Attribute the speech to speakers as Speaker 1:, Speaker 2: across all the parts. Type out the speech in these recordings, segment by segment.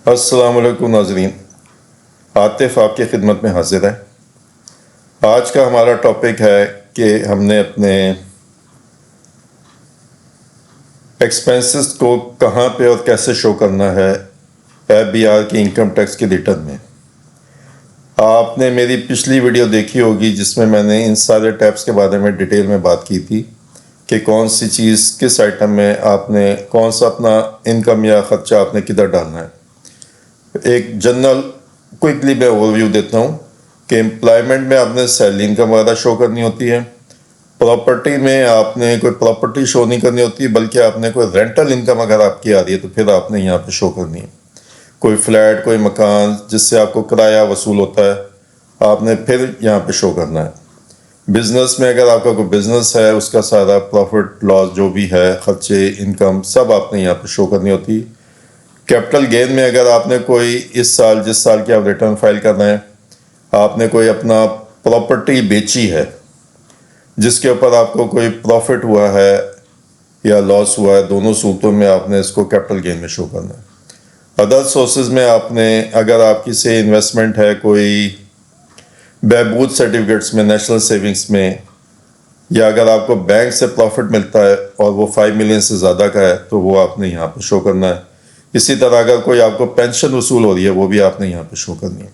Speaker 1: السلام علیکم ناظرین، عاطف آپ کی خدمت میں حاضر ہے۔ آج کا ہمارا ٹاپک ہے کہ ہم نے اپنے ایکسپینسز کو کہاں پہ اور کیسے شو کرنا ہے FBR کی انکم ٹیکس کی ریٹرن میں۔ آپ نے میری پچھلی ویڈیو دیکھی ہوگی جس میں میں نے ان سارے ٹیپس کے بارے میں ڈیٹیل میں بات کی تھی کہ کون سی چیز کس آئٹم میں آپ نے کون سا اپنا انکم یا خرچہ آپ نے کدھر ڈالنا ہے۔ ایک جنرل کوئکلی میں اوور ویو دیتا ہوں کہ امپلائمنٹ میں آپ نے سیلری انکم وغیرہ شو کرنی ہوتی ہے، پراپرٹی میں آپ نے کوئی پراپرٹی شو نہیں کرنی ہوتی بلکہ آپ نے کوئی رینٹل انکم اگر آپ کی آ رہی ہے تو پھر آپ نے یہاں پہ شو کرنی ہے۔ کوئی فلیٹ، کوئی مکان جس سے آپ کو کرایہ وصول ہوتا ہے آپ نے پھر یہاں پہ شو کرنا ہے۔ بزنس میں اگر آپ کا کوئی بزنس ہے اس کا سارا پروفٹ لاس جو بھی ہے، خرچے، انکم، سب آپ نے یہاں پہ شو کرنی ہوتی ہے۔ کیپٹل گین میں اگر آپ نے کوئی اس سال جس سال کی آپ ریٹرن فائل کر رہے ہیں آپ نے کوئی اپنا پراپرٹی بیچی ہے جس کے اوپر آپ کو کوئی پروفٹ ہوا ہے یا لاس ہوا ہے، دونوں صورتوں میں آپ نے اس کو کیپٹل گین میں شو کرنا ہے۔ ادر سورسز میں آپ نے اگر آپ کی سے انویسٹمنٹ ہے کوئی بہبود سرٹیفکیٹس میں، نیشنل سیونگز میں، یا اگر آپ کو بینک سے پروفٹ ملتا ہے اور وہ 5 ملین سے زیادہ کا ہے تو وہ آپ نے یہاں پہ شو کرنا ہے۔ اسی طرح اگر کوئی آپ کو پینشن وصول ہو رہی ہے وہ بھی آپ نے یہاں پہ شو کرنی ہے۔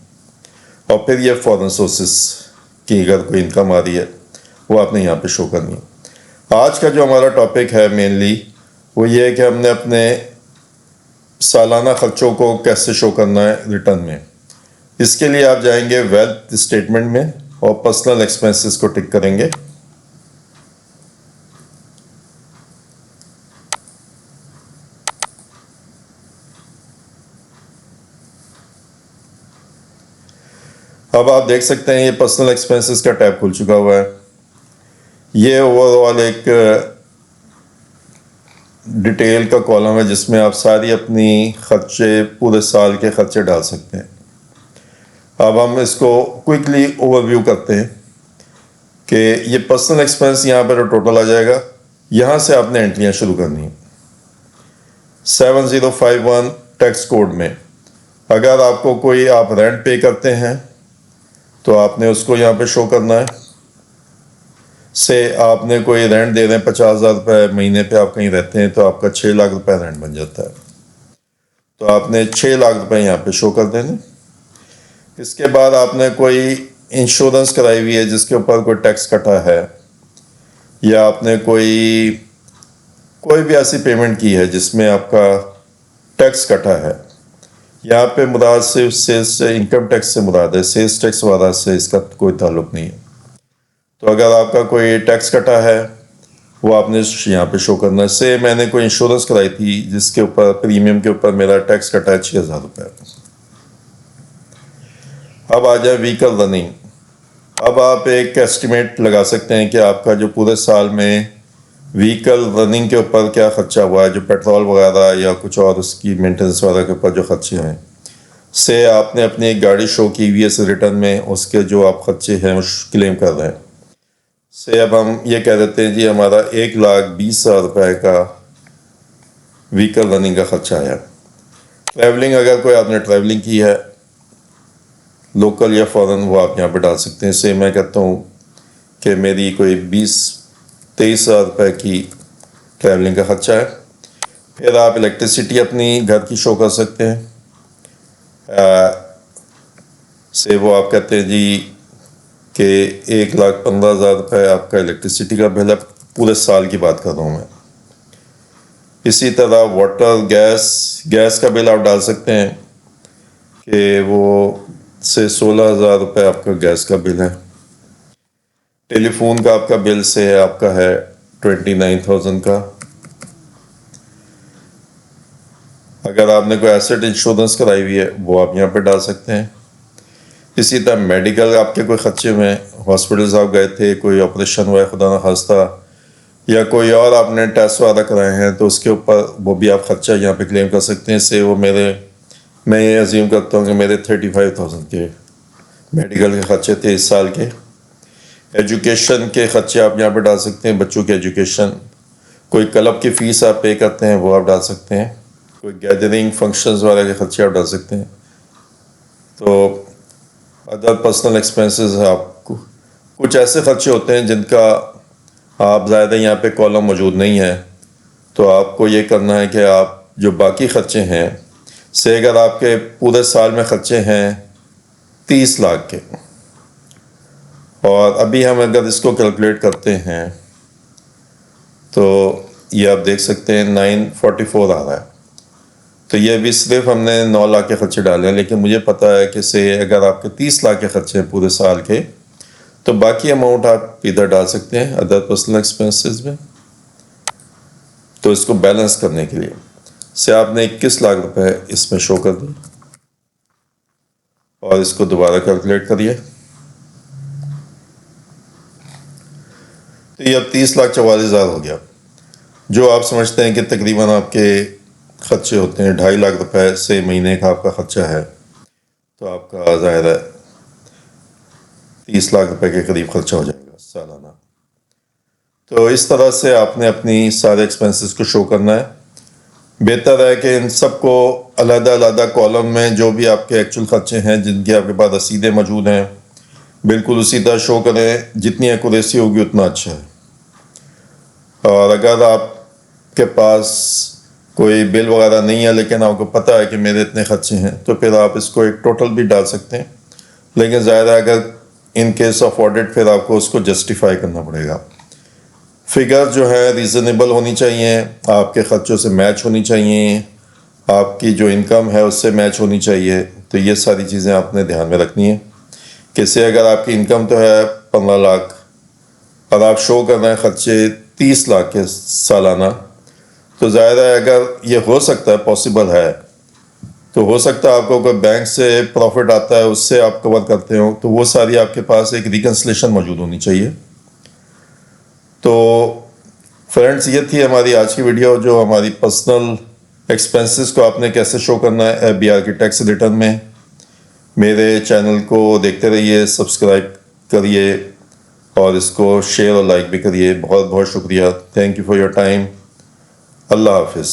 Speaker 1: اور پھر یہ فورن سورسز کی اگر کوئی انکم آ رہی ہے وہ آپ نے یہاں پہ شو کرنی ہے۔ آج کا جو ہمارا ٹاپک ہے مینلی وہ یہ ہے کہ ہم نے اپنے سالانہ خرچوں کو کیسے شو کرنا ہے ریٹرن میں۔ اس کے لیے آپ جائیں گے ویلتھ اسٹیٹمنٹ میں اور پرسنل ایکسپینسز کو ٹک کریں گے۔ اب آپ دیکھ سکتے ہیں یہ پرسنل ایکسپینسز کا ٹیب کھل چکا ہوا ہے۔ یہ اوور آل ایک ڈیٹیل کا کالم ہے جس میں آپ ساری اپنی خرچے، پورے سال کے خرچے ڈال سکتے ہیں۔ اب ہم اس کو کوئکلی اوور ویو کرتے ہیں کہ یہ پرسنل ایکسپینس یہاں پر ٹوٹل آ جائے گا، یہاں سے آپ نے انٹریاں شروع کرنی ہیں۔ 7051 ٹیکس کوڈ میں اگر آپ کو کوئی آپ رینٹ پے کرتے ہیں تو آپ نے اس کو یہاں پہ شو کرنا ہے۔ سے آپ نے کوئی رینٹ دے رہے ہیں 50,000 روپے مہینے پہ، آپ کہیں رہتے ہیں تو آپ کا 6 لاکھ روپے رینٹ بن جاتا ہے، تو آپ نے 6 لاکھ روپے یہاں پہ شو کر دینے۔ اس کے بعد آپ نے کوئی انشورنس کرائی ہوئی ہے جس کے اوپر کوئی ٹیکس کٹا ہے، یا آپ نے کوئی بھی ایسی پیمنٹ کی ہے جس میں آپ کا ٹیکس کٹا ہے، یہاں پہ مراد صرف سیلز سے، انکم ٹیکس سے مراد ہے، سیلز ٹیکس وغیرہ سے اس کا کوئی تعلق نہیں ہے۔ تو اگر آپ کا کوئی ٹیکس کٹا ہے وہ آپ نے یہاں پہ شو کرنا ہے۔ سے میں نے کوئی انشورنس کرائی تھی جس کے اوپر پریمیم کے اوپر میرا ٹیکس کٹا ہے 6,000 روپے۔ اب آ جائے وہیکل رننگ۔ اب آپ ایک ایسٹیمیٹ لگا سکتے ہیں کہ آپ کا جو پورے سال میں وہیکل رننگ کے اوپر کیا خرچہ ہوا ہے، جو پیٹرول وغیرہ یا کچھ اور اس کی مینٹیننس وغیرہ کے اوپر جو خرچے ہیں۔ سے آپ نے اپنی ایک گاڑی شو کی ہوئی ہے ریٹرن میں، اس کے جو آپ خرچے ہیں وہ کلیم کر رہے ہیں۔ سے اب ہم یہ کہہ دیتے ہیں جی ہمارا 1,20,000 روپے کا وہیکل رننگ کا خرچہ آیا۔ ٹریولنگ اگر کوئی آپ نے ٹریولنگ کی ہے لوکل یا فورن، وہ آپ یہاں پہ ڈال سکتے ہیں۔ سے میں کہتا ہوں کہ میری کوئی 23,000 روپے کی ٹریولنگ کا خرچہ ہے۔ پھر آپ الیکٹریسٹی اپنی گھر کی شو کر سکتے ہیں۔ سے وہ آپ کہتے ہیں جی کہ 1,15,000 روپے آپ کا الیکٹریسٹی کا بل ہے، پورے سال کی بات کر رہا ہوں میں۔ اسی طرح واٹر، گیس کا بل آپ ڈال سکتے ہیں کہ وہ سے 16,000 روپے آپ کا گیس کا بل ہے۔ ٹیلی فون کا آپ کا بل سے آپ کا ہے 29,000 کا۔ اگر آپ نے کوئی ایسٹ انشورنس کرائی ہوئی ہے وہ آپ یہاں پہ ڈال سکتے ہیں۔ اسی طرح میڈیکل آپ کے کوئی خرچے میں، ہاسپٹلز آپ گئے تھے، کوئی آپریشن ہوا ہے خدا نخواستہ، یا کوئی اور آپ نے ٹیسٹ وغیرہ کرائے ہیں تو اس کے اوپر وہ بھی آپ خرچہ یہاں پہ کلیم کر سکتے ہیں۔ سے وہ میں یہ عزیوم کرتا ہوں کہ میرے 35,000 کے میڈیکل کے خرچے تھے اس سال کے۔ ایجوکیشن کے خرچے آپ یہاں پہ ڈال سکتے ہیں، بچوں کی ایجوکیشن، کوئی کلب کی فیس آپ پے کرتے ہیں وہ آپ ڈال سکتے ہیں۔ کوئی گیدرنگ فنکشنز وغیرہ کے خرچے آپ ڈال سکتے ہیں. تو ادر پرسنل ایکسپینسز آپ کو کچھ ایسے خرچے ہوتے ہیں جن کا آپ زیادہ یہاں پہ کالم موجود نہیں ہے، تو آپ کو یہ کرنا ہے کہ آپ جو باقی خرچے ہیں سے اگر آپ کے پورے سال میں خرچے ہیں 30 لاکھ کے، اور ابھی ہم اگر اس کو کیلکولیٹ کرتے ہیں تو یہ آپ دیکھ سکتے ہیں 944 آ رہا ہے. تو یہ ابھی صرف ہم نے 9 لاکھ کے خرچے ڈالے ہیں، لیکن مجھے پتہ ہے کہ اگر آپ کے 30 لاکھ کے خرچے ہیں پورے سال کے، تو باقی اماؤنٹ آپ ادھر ڈال سکتے ہیں ادر پرسنل ایکسپینسز میں. تو اس کو بیلنس کرنے کے لیے آپ نے 21 لاکھ روپے اس میں شو کر دیں اور اس کو دوبارہ کیلکولیٹ کریے. تو یہ اب 30,44,000 ہو گیا، جو آپ سمجھتے ہیں کہ تقریباً آپ کے خرچے ہوتے ہیں 2.5 لاکھ روپے سے مہینے کا آپ کا خرچہ ہے، تو آپ کا ظاہر ہے 30 لاکھ روپے کے قریب خرچہ ہو جائے گا سالانہ. تو اس طرح سے آپ نے اپنی سارے ایکسپینسز کو شو کرنا ہے. بہتر ہے کہ ان سب کو علیحدہ علیحدہ کالم میں جو بھی آپ کے ایکچوئل خرچے ہیں جن کی آپ کے پاس رسیدیں موجود ہیں بالکل اسی طرح شو کریں. جتنی ایکوریسی ہوگی اتنا اچھا ہے. اور اگر آپ کے پاس کوئی بل وغیرہ نہیں ہے لیکن آپ کو پتہ ہے کہ میرے اتنے خرچے ہیں، تو پھر آپ اس کو ایک ٹوٹل بھی ڈال سکتے ہیں. لیکن ظاہر ہے اگر ان کیس آف آڈٹ پھر آپ کو اس کو جسٹیفائی کرنا پڑے گا. فگر جو ہے ریزنیبل ہونی چاہیے، آپ کے خرچوں سے میچ ہونی چاہیے، آپ کی جو انکم ہے اس سے میچ ہونی چاہیے. تو یہ ساری چیزیں آپ نے دھیان میں رکھنی ہے کہ اگر آپ کی انکم تو ہے 15 لاکھ اور آپ شو کر رہے ہیں خرچے 30 لاکھ کے سالانہ، تو ظاہر ہے اگر یہ ہو سکتا ہے پاسبل ہے تو ہو سکتا ہے آپ کو کوئی بینک سے پروفٹ آتا ہے اس سے آپ کور کرتے ہو، تو وہ ساری آپ کے پاس ایک ریکنسلیشن موجود ہونی چاہیے. تو فرینڈز یہ تھی ہماری آج کی ویڈیو، جو ہماری پرسنل ایکسپینسز کو آپ نے کیسے شو کرنا ہے FBR کی ٹیکس ریٹرن میں. میرے چینل کو دیکھتے رہیے، سبسکرائب کریے اور اس کو شیئر اور لائک بھی کریے. بہت بہت شکریہ. Thank you for your time. اللہ حافظ.